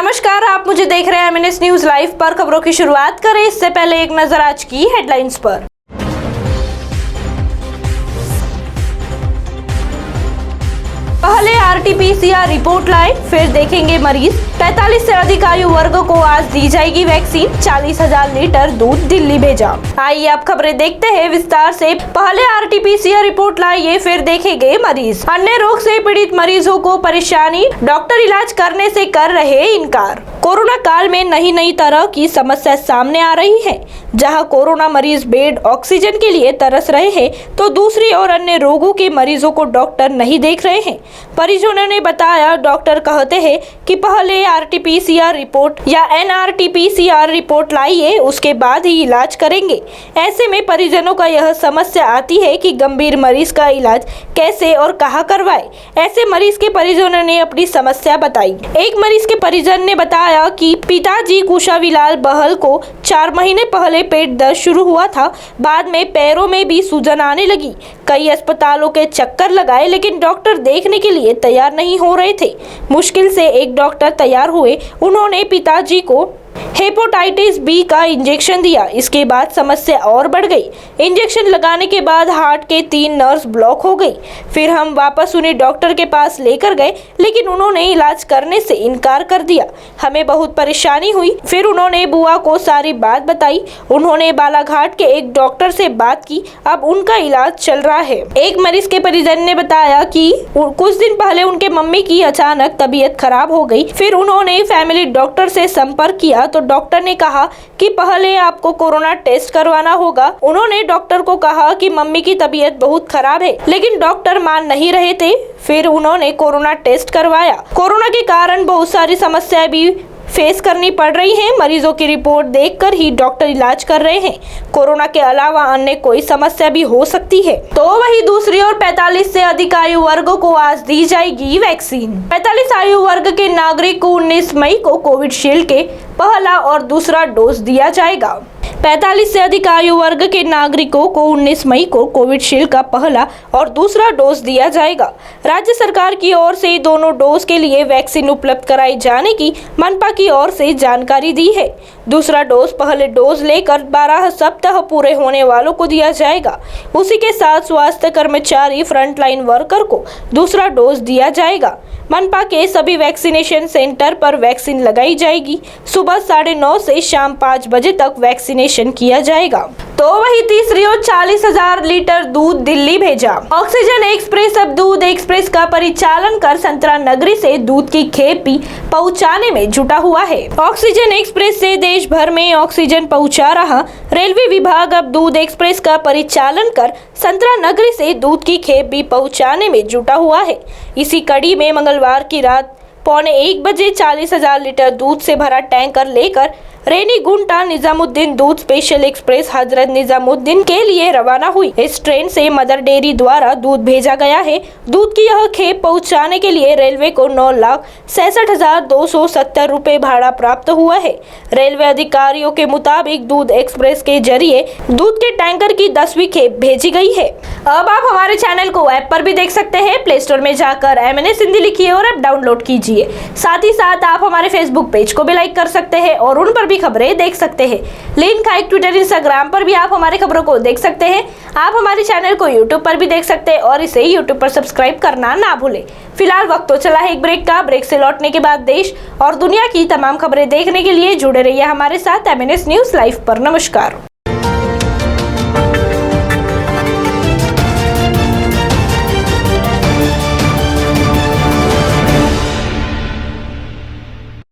नमस्कार, आप मुझे देख रहे हैं एमएनएस न्यूज लाइव पर। खबरों की शुरुआत करें इससे पहले एक नजर आज की हेडलाइंस पर। पहले आरटीपीसीआर रिपोर्ट लाए, फिर देखेंगे मरीज। 45 से अधिक आयु वर्ग को आज दी जाएगी वैक्सीन। 40,000 लीटर दूध दिल्ली भेजा। आइए अब खबरें देखते हैं विस्तार से। पहले आरटीपीसीआर रिपोर्ट लाइए, फिर देखेंगे मरीज। अन्य रोग से पीड़ित मरीजों को परेशानी, डॉक्टर इलाज करने से कर रहे इनकार। कोरोना काल में नई नई तरह की समस्या सामने आ रही है। जहां कोरोना मरीज बेड ऑक्सीजन के लिए तरस रहे हैं, तो दूसरी ओर अन्य रोगों के मरीजों को डॉक्टर नहीं देख रहे हैं। परिजनों ने बताया, डॉक्टर कहते हैं कि पहले आरटीपीसीआर रिपोर्ट या एनआरटीपीसीआर रिपोर्ट लाइए, उसके बाद ही इलाज करेंगे। ऐसे में परिजनों का यह समस्या आती है कि गंभीर मरीज का इलाज कैसे और कहां करवाए। ऐसे मरीज के परिजनों ने अपनी समस्या बताई। एक मरीज के परिजन ने बताया कि पिताजी कुशावीलाल बहल को 4 महीने पहले पेट दर्द शुरू हुआ था। बाद में पैरों में भी सूजन आने लगी। कई अस्पतालों के चक्कर लगाए, लेकिन डॉक्टर देखने के लिए तैयार नहीं हो रहे थे। मुश्किल से एक डॉक्टर तैयार हुए। उन्होंने पिताजी को हेपेटाइटिस बी का इंजेक्शन दिया। इसके बाद समस्या और बढ़ गई। इंजेक्शन लगाने के बाद हार्ट के 3 नर्व्स ब्लॉक हो गई। फिर हम वापस उन्हें डॉक्टर के पास लेकर गए, लेकिन उन्होंने इलाज करने से इनकार कर दिया। हमें बहुत परेशानी हुई। फिर उन्होंने बुआ को सारी बात बताई। उन्होंने बालाघाट के एक डॉक्टर से बात की। अब उनका इलाज चल रहा है। एक मरीज के परिजन ने बताया कि कुछ दिन पहले उनके मम्मी की अचानक तबीयत खराब हो गई। फिर उन्होंने फैमिली डॉक्टर से संपर्क किया तो डॉक्टर ने कहा कि पहले आपको कोरोना टेस्ट करवाना होगा। उन्होंने डॉक्टर को कहा कि मम्मी की तबीयत बहुत खराब है, लेकिन डॉक्टर मान नहीं रहे थे। फिर उन्होंने कोरोना टेस्ट करवाया। कोरोना के कारण बहुत सारी समस्याएं भी फेस करनी पड़ रही हैं। मरीजों की रिपोर्ट देखकर ही डॉक्टर इलाज कर रहे हैं। कोरोना के अलावा अन्य कोई समस्या भी हो सकती है। तो वही दूसरी ओर 45 से अधिक आयु वर्ग को आज दी जाएगी वैक्सीन। 45 आयु वर्ग के नागरिक को 19 मई को कोविशील्ड के पहला और दूसरा डोज दिया जाएगा। 45 से अधिक आयु वर्ग के नागरिकों को 19 मई को कोविशील्ड का पहला और दूसरा डोज दिया जाएगा। राज्य सरकार की ओर से दोनों डोज के लिए वैक्सीन उपलब्ध कराई जाने की मनपा की ओर से जानकारी दी है। दूसरा डोज पहले डोज लेकर 12 सप्ताह पूरे होने वालों को दिया जाएगा। उसी के साथ स्वास्थ्य कर्मचारी, फ्रंटलाइन वर्कर को दूसरा डोज दिया जाएगा। मनपा के सभी वैक्सीनेशन सेंटर पर वैक्सीन लगाई जाएगी। सुबह 9:30 से शाम 5 बजे तक वैक्सीनेशन किया जाएगा। तो वही तीसरी ओर 40,000 लीटर दूध दिल्ली भेजा। ऑक्सीजन एक्सप्रेस अब दूध एक्सप्रेस का परिचालन कर संतरा नगरी से दूध की खेप भी पहुंचाने में जुटा हुआ है। ऑक्सीजन एक्सप्रेस से देश भर में ऑक्सीजन पहुंचा रहा रेलवे विभाग अब दूध एक्सप्रेस का परिचालन कर संतरा नगरी से दूध की खेप भी पहुंचाने में जुटा हुआ है। इसी कड़ी में मंगलवार की रात 1:45 बजे 40,000 लीटर दूध से भरा टैंकर लेकर रेनीगुंटा निजामुद्दीन दूध स्पेशल एक्सप्रेस हजरत निजामुद्दीन के लिए रवाना हुई। इस ट्रेन से मदर डेयरी द्वारा दूध भेजा गया है। दूध की यह खेप पहुंचाने के लिए रेलवे को 9,66,270 रुपए भाड़ा प्राप्त हुआ है। रेलवे अधिकारियों के मुताबिक दूध एक्सप्रेस के जरिए दूध के टैंकर की 10वीं खेप भेजी गई है। अब आप हमारे चैनल को ऐप पर भी देख सकते हैं। प्ले स्टोर में जाकर एमएनएस हिंदी लिखिए और ऐप डाउनलोड कीजिए। साथ ही साथ आप हमारे फेसबुक पेज को भी लाइक कर सकते हैं और उन पर भी खबरें देख सकते हैं। लिंक है ट्विटर, इंस्टाग्राम पर भी आप हमारे खबरों को देख सकते हैं। आप हमारे चैनल को यूट्यूब पर भी देख सकते हैं और इसे यूट्यूब पर सब्सक्राइब करना ना भूलें। फिलहाल वक्त तो चला है एक ब्रेक का। ब्रेक से लौटने के बाद देश और दुनिया की तमाम खबरें देखने के लिए जुड़े रहिए हमारे साथ एमएनएस न्यूज लाइव पर। नमस्कार।